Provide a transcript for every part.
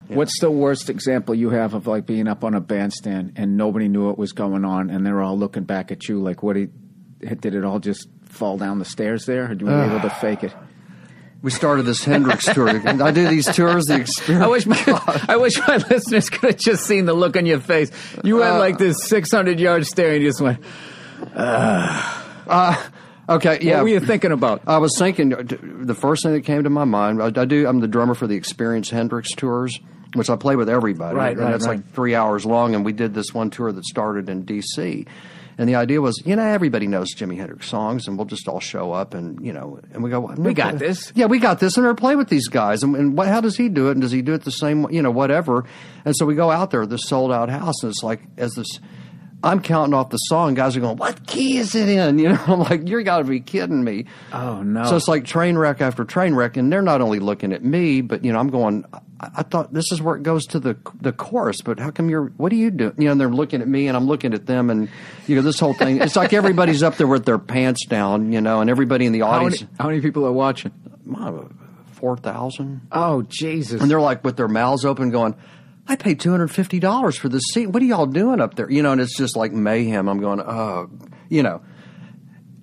What's the worst example you have of like being up on a bandstand and nobody knew what was going on and they're all looking back at you like, did it all just fall down the stairs there, or were you able to fake it? We started this Hendrix tour. I do these tours, the experience. I wish my listeners could have just seen the look on your face. You had like this 600-yard stare and you just went, Okay, yeah. What were you thinking about? I was thinking, the first thing that came to my mind, I'm the drummer for the Experience Hendrix tours, which I play with everybody. Right. It's like 3 hours long, and we did this one tour that started in D.C., and the idea was, everybody knows Jimi Hendrix songs, and we'll just all show up, and and we go, we got this. Yeah, we got this, and we're play with these guys, and how does he do it, and does he do it the same, whatever? And so we go out there, this sold-out house, and it's like, I'm counting off the song, guys are going, what key is it in? I'm like, you got to be kidding me. Oh, no. So it's like train wreck after train wreck, and they're not only looking at me, but, I'm going, I thought this is where it goes to the chorus, but how come what are you doing? And they're looking at me, and I'm looking at them, and, this whole thing, it's like everybody's up there with their pants down, and everybody in the audience. How many people are watching? 4,000. Oh, Jesus. And they're like with their mouths open going, I paid $250 for this seat. What are y'all doing up there? And it's just like mayhem. I'm going,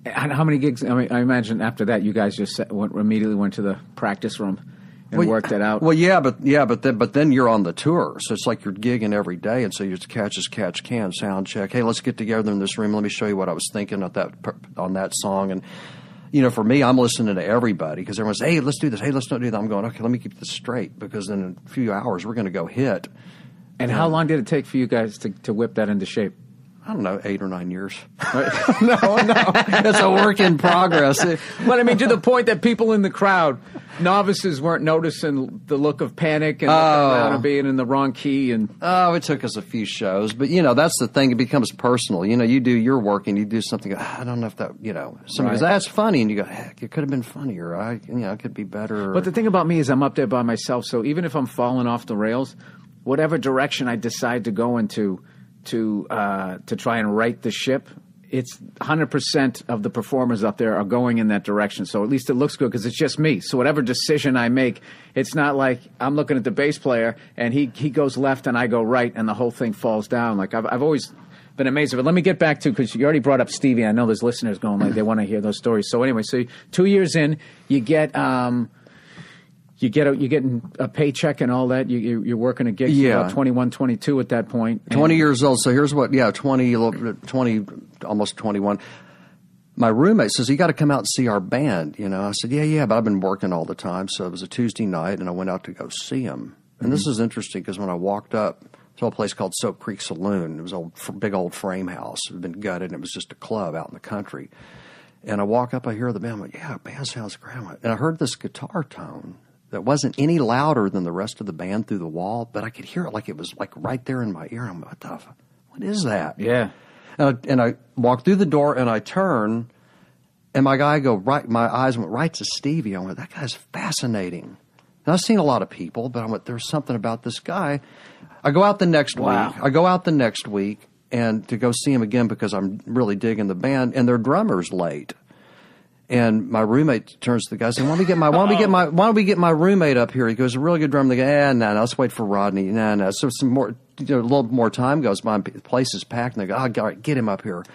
And how many gigs? I mean, I imagine after that, you guys just immediately went to the practice room and worked it out. Well, but then you're on the tour, so it's like you're gigging every day, and so you just catch can, sound check. Hey, let's get together in this room. Let me show you what I was thinking on that song. And for me, I'm listening to everybody because everyone's, hey, let's do this. Hey, let's not do that. I'm going, okay, let me keep this straight because in a few hours we're going to go hit. And how long did it take for you guys to whip that into shape? I don't know, 8 or 9 years. No. It's a work in progress. But I mean, to the point that people in the crowd, novices weren't noticing the look of panic and looking around and being in the wrong key. It took us a few shows. But, that's the thing. It becomes personal. You do your work and you do something. I don't know if that, somebody goes, that's funny. And you go, heck, it could have been funnier. It could be better. But the thing about me is I'm up there by myself. So even if I'm falling off the rails, whatever direction I decide to go into, to try and right the ship, it's 100% of the performers up there are going in that direction. So at least it looks good because it's just me. So whatever decision I make, it's not like I'm looking at the bass player and he goes left and I go right and the whole thing falls down. Like I've always been amazed. But let me get back to, because you already brought up Stevie. I know there's listeners going like they want to hear those stories. So anyway, 2 years in, you get you're getting a paycheck and all that. You're working a gig. Yeah. You're about 21, 22 at that point. 20 years old. So here's what, 20, almost 21. My roommate says, you got to come out and see our band. I said, yeah, but I've been working all the time. So it was a Tuesday night and I went out to go see him. And this is interesting because when I walked up to a place called Soap Creek Saloon, it was a big old frame house. It had been gutted and it was just a club out in the country. And I walk up, I hear the band. I'm like, yeah, band sounds great. And I heard this guitar tone that wasn't any louder than the rest of the band through the wall, but I could hear it like it was like right there in my ear. I'm like, what is that? Yeah. And I walk through the door and I turn, and my eyes went right to Stevie. I went, that guy's fascinating. And I've seen a lot of people, but I went, there's something about this guy. I go out the next week and to go see him again because I'm really digging the band, and their drummer's late. And my roommate turns to the guy and says, why don't we get my roommate up here? He goes, a really good drummer. They go, no, let's wait for Rodney. No. So some more, a little more time goes by, the place is packed, and they go, all right, get him up here.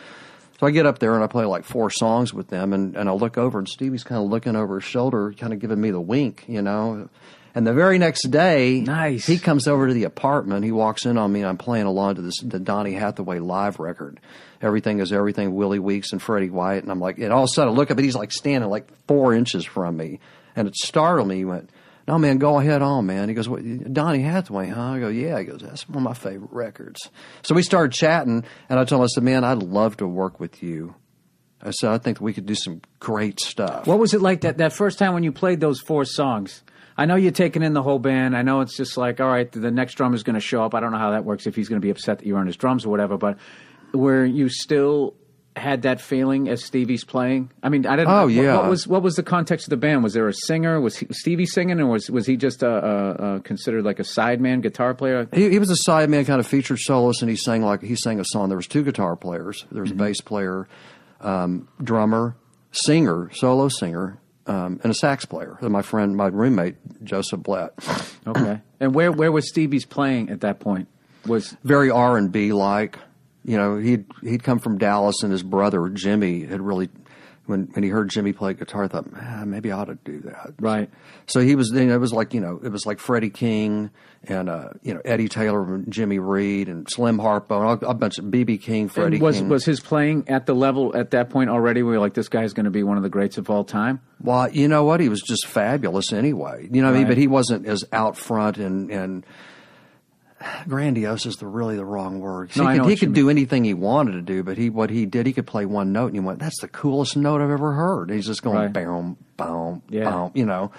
So I get up there and I play like 4 songs with them, and I look over and Stevie's kind of looking over his shoulder, kind of giving me the wink, And the very next day, nice. He comes over to the apartment. He walks in on me, and I'm playing along to the Donny Hathaway live record. Everything is Everything, Willie Weeks and Freddie White. And I'm like, and all of a sudden I look up and he's like standing like 4 inches from me. And it startled me. He went, no, man, go ahead on, man. He goes, what, Donny Hathaway, huh? I go, yeah. He goes, that's one of my favorite records. So we started chatting, and I told him, I said, man, I'd love to work with you. I said, I think we could do some great stuff. What was it like that first time when you played those 4 songs? I know you're taking in the whole band. I know it's just like, all right, the next drummer's going to show up. I don't know how that works, if he's going to be upset that you're on his drums or whatever, but where you still had that feeling as Stevie's playing? I mean, I didn't know. Oh, yeah. What was the context of the band? Was there a singer? Was Stevie singing, or was he just considered like a sideman guitar player? He was a sideman, kind of featured soloist, and he sang a song. There was 2 guitar players. There was a bass player, drummer, singer, solo singer, and a sax player. My roommate, Joseph Blett. Okay. And where was Stevie's playing at that point? Was very R&B like. You know, he'd come from Dallas, and his brother Jimmy had really, when he heard Jimmy play guitar, thought, maybe I ought to do that. Right. So he was, it was like Freddie King and Eddie Taylor and Jimmy Reed and Slim Harpo and a bunch of B.B. King, Freddie King. Was his playing at the level at that point already where you're like, this guy's going to be one of the greats of all time? Well, you know what? He was just fabulous anyway. You know what I mean? But he wasn't as out front and grandiose is really the wrong word. He could do anything he wanted to do, but what he did, he could play one note, and you went, that's the coolest note I've ever heard. And he's just going, boom, boom, boom, you know,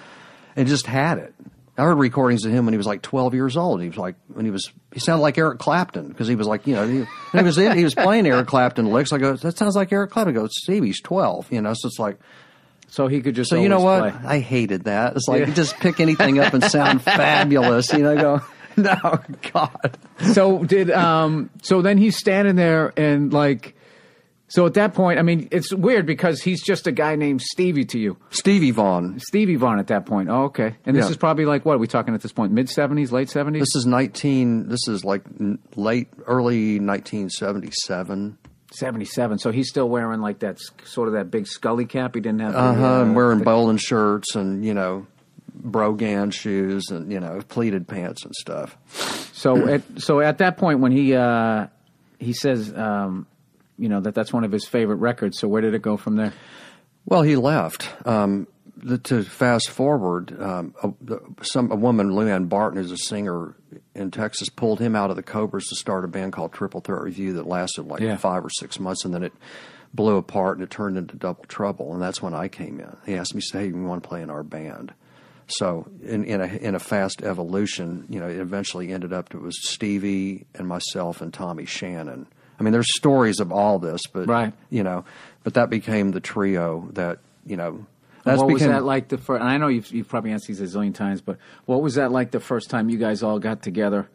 and just had it. I heard recordings of him when he was like 12 years old. He was like, he sounded like Eric Clapton, because he was like, you know, he was playing Eric Clapton licks. I go, that sounds like Eric Clapton. I go, Stevie's 12, you know, so it's like, so he could just. So you know what? Play. I hated that. It's like, you just pick anything up and sound fabulous, you know, go. No, God. So so then he's standing there and like, so at that point, I mean, it's weird because he's just a guy named Stevie to you. Stevie Vaughan. Stevie Vaughan at that point. Oh, okay. And this is probably like, what are we talking at this point? Mid-70s, late 70s? This is like early 1977. 77. So he's still wearing like that sort of that big Scully cap. He didn't have. And wearing bowling shirts and, you know, Brogan shoes and, you know, pleated pants and stuff. So at that point when he says, you know, that's one of his favorite records. So where did it go from there? Well, he left. To fast forward, a woman, Luann Barton, who's a singer in Texas, pulled him out of the Cobras to start a band called Triple Threat Review that lasted like 5 or 6 months, and then it blew apart and it turned into Double Trouble, and that's when I came in. He asked me, "Hey, you want to play in our band?" So in a fast evolution, you know, it eventually ended up, it was Stevie and myself and Tommy Shannon. I mean, there's stories of all this, but you know, but that became the trio that, you know. What was that like the first? And I know you've probably asked these a zillion times, but what was that like the first time you guys all got together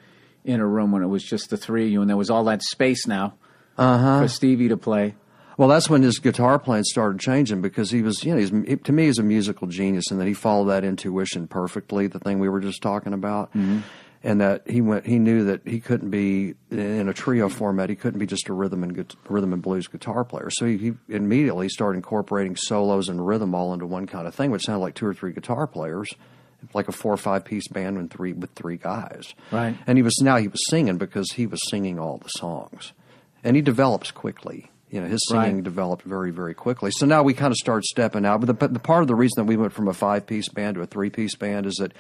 in a room when it was just the three of you and there was all that space now for Stevie to play? Well, that's when his guitar playing started changing, because he was, you know, to me, he's a musical genius, and that he followed that intuition perfectly, the thing we were just talking about. Mm-hmm. And that he knew that he couldn't be in a trio format. He couldn't be just a rhythm and blues guitar player. So he immediately started incorporating solos and rhythm all into one kind of thing, which sounded like 2 or 3 guitar players, like a 4 or 5 piece band with three guys. Right. And he was singing because he was singing all the songs, and he develops quickly. You know, his singing developed very, very quickly. So now we kind of start stepping out. But the part of the reason that we went from a 5-piece band to a 3-piece band is that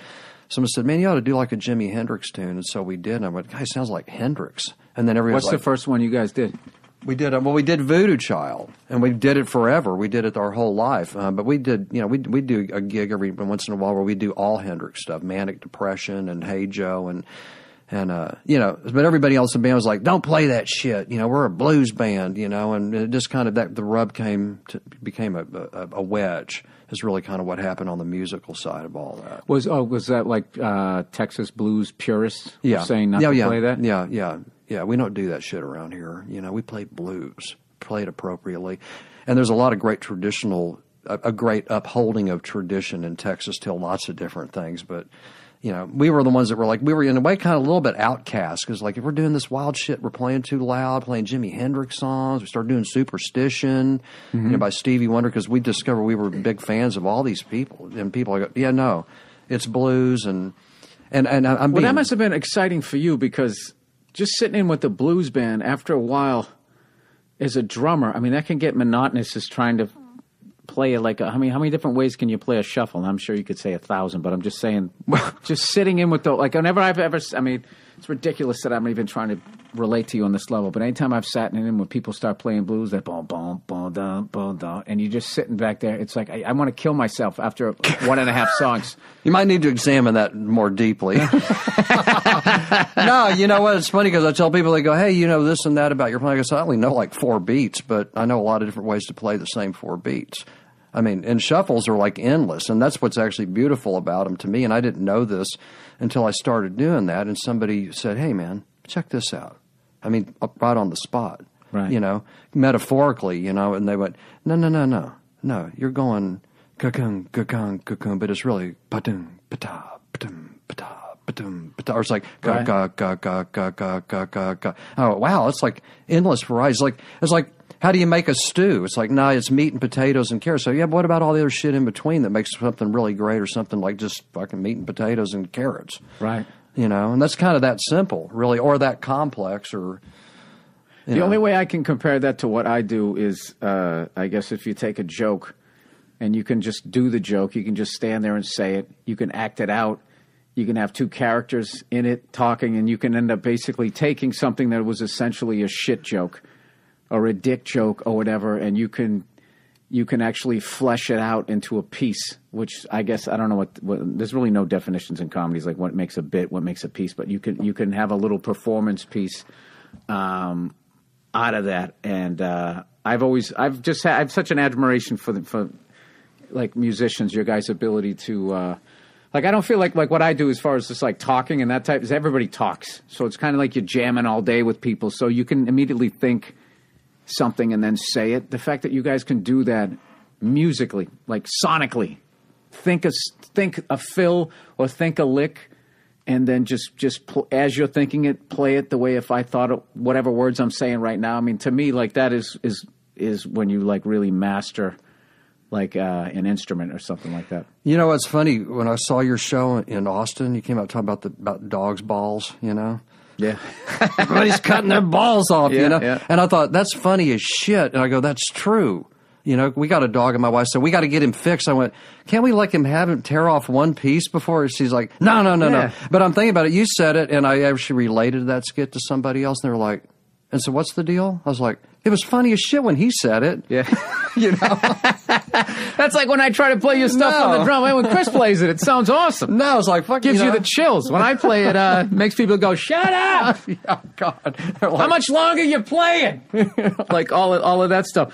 someone said, "Man, you ought to do like a Jimi Hendrix tune." And so we did. And I went, "Guy, sounds like Hendrix." And then everybody was like, "What's the first one you guys did?" We did Voodoo Child, and we did it forever. We did it our whole life. But we did, you know, we do a gig every once in a while where we do all Hendrix stuff, Manic Depression and Hey Joe and you know, but everybody else in the band was like, "Don't play that shit." You know, we're a blues band, you know, and it just kind of the rub became a wedge. Is really kind of what happened on the musical side of all that. Was that like Texas blues purists saying not to play that? Yeah. We don't do that shit around here. You know, we play blues, play it appropriately, and there's a lot of great a great upholding of tradition in Texas till lots of different things, but. You know, we were the ones that were like, we were in a way kind of a little bit outcast, because like if we're doing this wild shit, we're playing too loud, playing Jimi Hendrix songs. We started doing Superstition, you know, by Stevie Wonder, because we discovered we were big fans of all these people. And people are yeah, no, it's blues and I'm that must have been exciting for you, because just sitting in with the blues band after a while as a drummer, I mean, that can get monotonous as trying to play it like how many different ways can you play a shuffle? And I'm sure you could say 1,000, but I'm just saying, just sitting in with whenever I've ever, I mean, it's ridiculous that I'm even trying to relate to you on this level, but anytime I've sat in when people start playing blues, that boom, boom, boom, dum, boom, dum, and you're just sitting back there, it's like, I want to kill myself after 1.5 songs. You might need to examine that more deeply. No, you know what? It's funny because I tell people, they go, "Hey, you know this and that about your playing." I only know like 4 beats, but I know a lot of different ways to play the same 4 beats. I mean, and shuffles are like endless, and that's what's actually beautiful about them to me. And I didn't know this until I started doing that, and somebody said, "Hey, man, check this out." I mean, right on the spot, right? You know, metaphorically, you know, and they went, "No, you're going ka-kung, ka-kung, ka-kung, but it's really ba-dum, ba-da, ba-dum, ba-da, ba-dum, ba-da, or it's like ga, ga, ga, ga, ga, ga, ga, ga, ga. Oh, wow, it's like endless variety. It's like, how do you make a stew? It's like, nah, it's meat and potatoes and carrots. So, yeah, but what about all the other shit in between that makes something really great, or something like just fucking meat and potatoes and carrots? Right. You know, and that's kind of that simple, really, or that complex, or... The only way I can compare that to what I do is, I guess, if you take a joke and you can just do the joke, you can just stand there and say it, you can act it out, you can have two characters in it talking, and you can end up basically taking something that was essentially a shit joke or a dick joke or whatever, and you can actually flesh it out into a piece, which I guess, I don't know what there's really no definitions in comedies, like what makes a bit, what makes a piece, but you can have a little performance piece out of that. And I've such an admiration for like musicians, your guys' ability to like, I don't feel like what I do as far as just like talking and that type is everybody talks, so it's kind of like you're jamming all day with people, so you can immediately think something and then say it. The fact that you guys can do that musically, like sonically, think a fill or think a lick, and then just as you're thinking it, play it the way if I thought of whatever words I'm saying right now. I mean, to me, like that is when you like really master like an instrument or something like that. You know, it's funny, when I saw your show in Austin, you came out talking about dogs' balls, you know? Yeah. Everybody's cutting their balls off, yeah, you know? Yeah. And I thought, that's funny as shit. And I go, that's true. You know, we got a dog, and my wife said, we got to get him fixed. I went, can't we let him have him tear off one piece before? She's like, no. But I'm thinking about it. You said it, and I actually related that skit to somebody else, and they were like, and so what's the deal? I was like, it was funny as shit when he said it. Yeah. You know? That's like when I try to play your stuff on the drum. When Chris plays it, it sounds awesome. No, it's like, fuck, gives you the chills. When I play it, makes people go, shut up. Oh, God. Like, how much longer you playing? Like all of that stuff.